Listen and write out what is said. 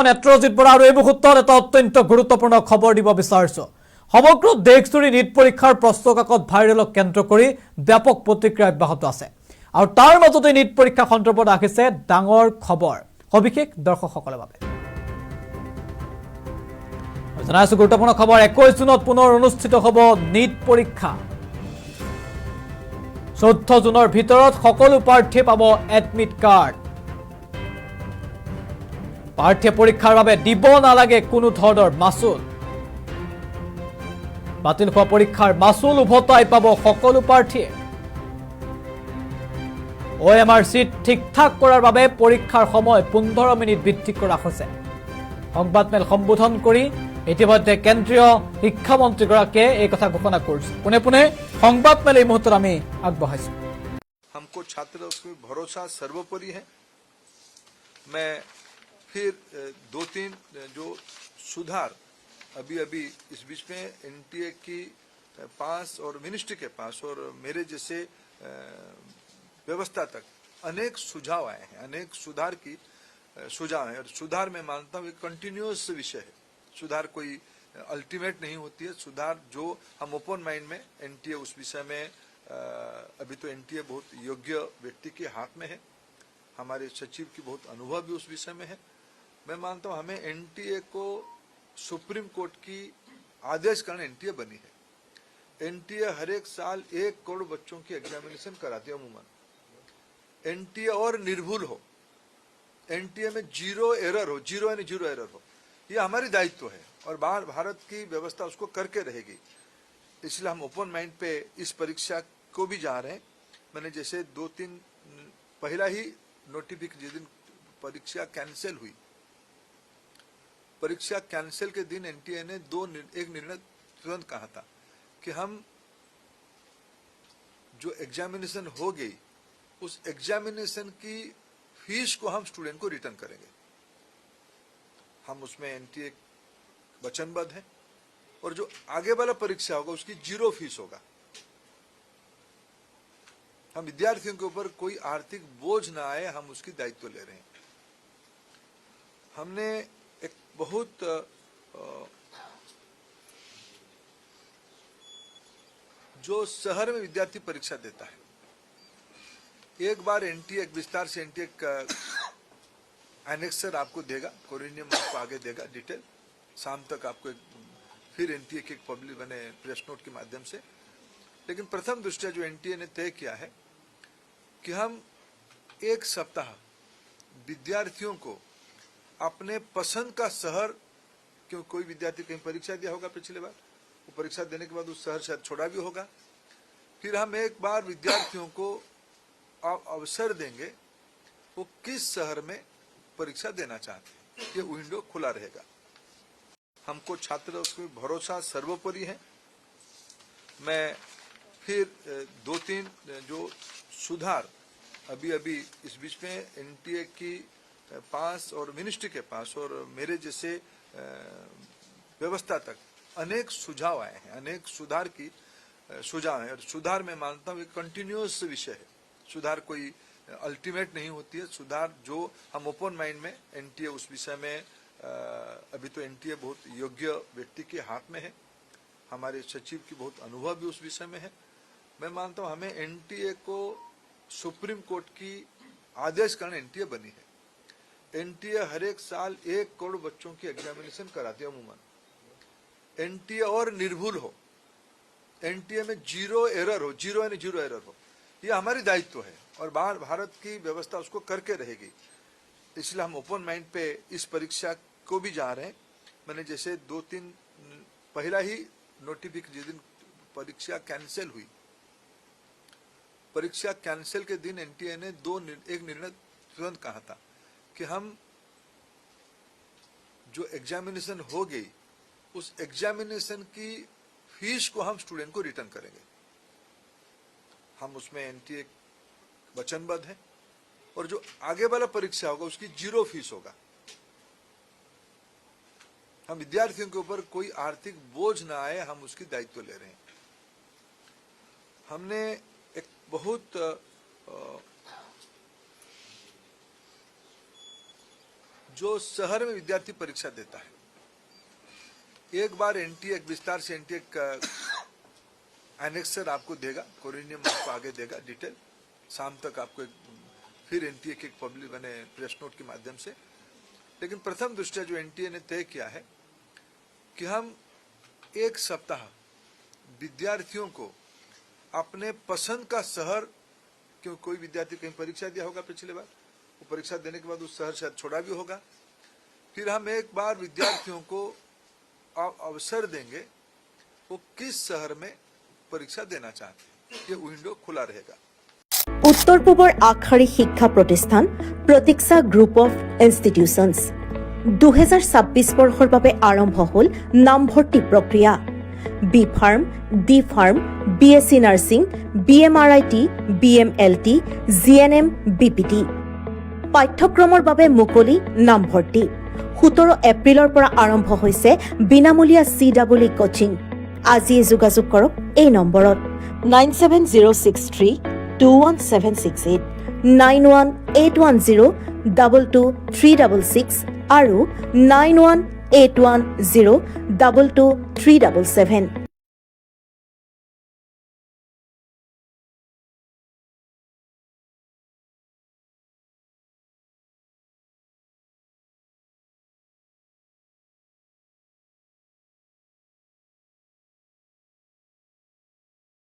নেত্ৰজিৎ বৰা আৰু এই মুহূৰ্তত এটা অত্যন্ত গুৰুত্বপূৰ্ণ খবৰ দিব বিচাৰিছো। সমগ্ৰ দেশজুৰি নীট পৰীক্ষাৰ প্ৰশ্নকাকত ভাইৰেলক কেন্দ্ৰ কৰি ব্যাপক প্ৰতিক্ৰিয়া অব্যাহত আছে আৰু তাৰ মাজতে নীট পৰীক্ষা সন্দৰ্ভত আহিছে ডাঙৰ খবৰ। সবিশেষ দৰ্শকসকলৰ বাবে জনাইছো গুৰুত্বপূৰ্ণ খবৰ। 21 জুনত পুনৰ অনুষ্ঠিত হ'ব নীট পৰীক্ষা। 14 জুনৰ ভিতৰত সকলো প্ৰাৰ্থী পাব এডমিট কাৰ্ড। প্ৰাৰ্থী পৰীক্ষাৰ বাবে দিব নালাগে কোনো ধৰণৰ মাচুল। বাতিল হোৱা পৰীক্ষাৰ মাচুল উভতাই পাব সকলো প্ৰাৰ্থীয়ে। OMR চিট ঠিক ঠাক কৰাৰ বাবে পৰীক্ষাৰ সময় 15 মিনিট বৃদ্ধি কৰা হৈছে। সংবাদমেল সম্বোধন কৰি ইতিমধ্যে কেন্দ্ৰীয় শিক্ষামন্ত্ৰীগৰাকীয়ে এই কথা ঘোষণা কৰিছে। পুনে পুনে সংবাদমেল এই মুহূৰ্তত আমি আগবঢ়াইছো। हमको छात्रों पे भरोसा सर्वोपरि है। मैं फिर 2-3 जो सुधार अभी इस बीच में NTA की पास और मिनिस्ट्री के पास और मेरे जैसे व्यवस्था तक अनेक सुझाव आए हैं, अनेक सुधार की सुझाव है और सुधार मैं मानता हूँ एक कंटिन्यूअस विषय है। सुधार कोई अल्टीमेट नहीं होती है। सुधार जो हम ओपन माइंड में NTA उस विषय में अभी तो NTA बहुत योग्य व्यक्ति के हाथ में है। हमारे सचिव की बहुत अनुभव भी उस विषय में है। मैं मानता हूँ हमें NTA को सुप्रीम कोर्ट की आदेश कारण NTA बनी है। NTA हर एक साल 1 करोड़ बच्चों की एग्जामिनेशन कराती है अमूमन। NTA और निर्भुल हो, NTA में जीरो एरर हो, जीरो यानी जीरो एरर हो, ये हमारी दायित्व है और बाहर भारत की व्यवस्था उसको करके रहेगी। इसलिए हम ओपन माइंड पे इस परीक्षा को भी जा रहे हैं। मैंने जैसे 2-3 पहला ही नोटिफिकेशन जिस दिन परीक्षा कैंसिल हुई, परीक्षा कैंसिल के दिन NTA ने एक निर्णय तुरंत कहा था कि हम जो एग्जामिनेशन हो गई उस एग्जामिनेशन की फीस को हम स्टूडेंट को रिटर्न करेंगे। हम उसमें NTA वचनबद्ध है और जो आगे वाला परीक्षा होगा उसकी जीरो फीस होगा। हम विद्यार्थियों के ऊपर कोई आर्थिक बोझ ना आए, हम उसकी दायित्व ले रहे हैं। हमने एक बहुत जो शहर में विद्यार्थी परीक्षा देता है, एक बार NTA एक विस्तार से NTA का एनेक्सर आपको देगा, कोरिनियम आपको आगे देगा डिटेल। शाम तक आपको फिर NTA के पब्लिक बने प्रेस नोट के माध्यम से। लेकिन प्रथम दृष्टया जो NTA ने तय किया है कि हम 1 सप्ताह विद्यार्थियों को अपने पसंद का शहर, क्यों कोई विद्यार्थी कहीं परीक्षा दिया होगा पिछले बार, वो परीक्षा देने के बाद उस शहर शायद छोड़ा भी होगा, फिर हम एक बार विद्यार्थियों को अवसर देंगे वो किस शहर में परीक्षा देना चाहते हैं। ये विंडो खुला रहेगा। हमको छात्रों पे भरोसा सर्वोपरि है। मैं फिर 2-3 जो सुधार अभी इस बीच में NTA की पास और मिनिस्ट्री के पास और मेरे जैसे व्यवस्था तक अनेक सुझाव आए हैं, अनेक सुधार की सुझाव है और सुधार मैं मानता हूँ एक कंटिन्यूअस विषय है। सुधार कोई अल्टीमेट नहीं होती है। सुधार जो हम ओपन माइंड में NTA उस विषय में अभी तो NTA बहुत योग्य व्यक्ति के हाथ में है। हमारे सचिव की बहुत अनुभव भी उस विषय में है। मैं मानता हूँ हमें NTA को सुप्रीम कोर्ट की आदेश कारण NTA बनी है। NTA हर एक साल 1 करोड़ बच्चों की एग्जामिनेशन कराती है अमूमन। NTA और निर्भुल हो, NTA में जीरो एरर हो, जीरो यानी जीरो एरर हो, ये हमारी दायित्व है और बाहर भारत की व्यवस्था उसको करके रहेगी। इसलिए हम ओपन माइंड पे इस परीक्षा को भी जा रहे हैं। मैंने जैसे 2-3 पहला ही नोटिफिकेशन जिस दिन परीक्षा कैंसिल हुई, परीक्षा कैंसिल के दिन NTA ने एक निर्णय तुरंत कहा था कि हम जो एग्जामिनेशन हो गई उस एग्जामिनेशन की फीस को हम स्टूडेंट को रिटर्न करेंगे। हम उसमें NTA वचनबद्ध है और जो आगे वाला परीक्षा होगा उसकी जीरो फीस होगा। हम विद्यार्थियों के ऊपर कोई आर्थिक बोझ ना आए, हम उसकी दायित्व ले रहे हैं। हमने एक बहुत जो शहर में विद्यार्थी परीक्षा देता है, एक बार एनटीए विस्तार से एनटीए का एनेक्सर आपको देगा, कोरिनियम आपको आगे देगा डिटेल, शाम तक आपको फिर एनटीए के पब्लिक बने प्रेस नोट के माध्यम से। लेकिन प्रथम दृष्टया जो एनटीए ने तय किया है कि हम एक सप्ताह विद्यार्थियों को अपने पसंद का शहर, क्यों कोई विद्यार्थी कहीं परीक्षा दिया होगा पिछले बार, वो परीक्षा देने के बाद उस शहर शायद छोड़ा भी होगा, फिर हम एक बार विद्यार्थियों को अवसर देंगे वो किस शहर में परीक्षा देना चाहते हैं, ये विंडो खुला रहेगा। উত্তৰ পূবৰ আগশাৰী শিক্ষা প্ৰতিষ্ঠান প্ৰতীক্ষা গ্ৰুপ অফ ইনষ্টিটিউচনছ 2026 বৰ্ষৰ বাবে আৰম্ভ হ'ল নামভৰ্তি প্ৰক্ৰিয়া। B pharm, D pharm, BSc nursing, BMRIT, BMLT, GNM, BPT পাঠ্যক্ৰমৰ বাবে মুকলি নামভৰ্তি। 17 এপ্ৰিলৰ পৰা আৰম্ভ হৈছে বিনামূলীয়া CEE কোচিং। আজিয়ে যোগাযোগ কৰক এই নম্বৰত 97063216768 9181022366 আৰু 9181022377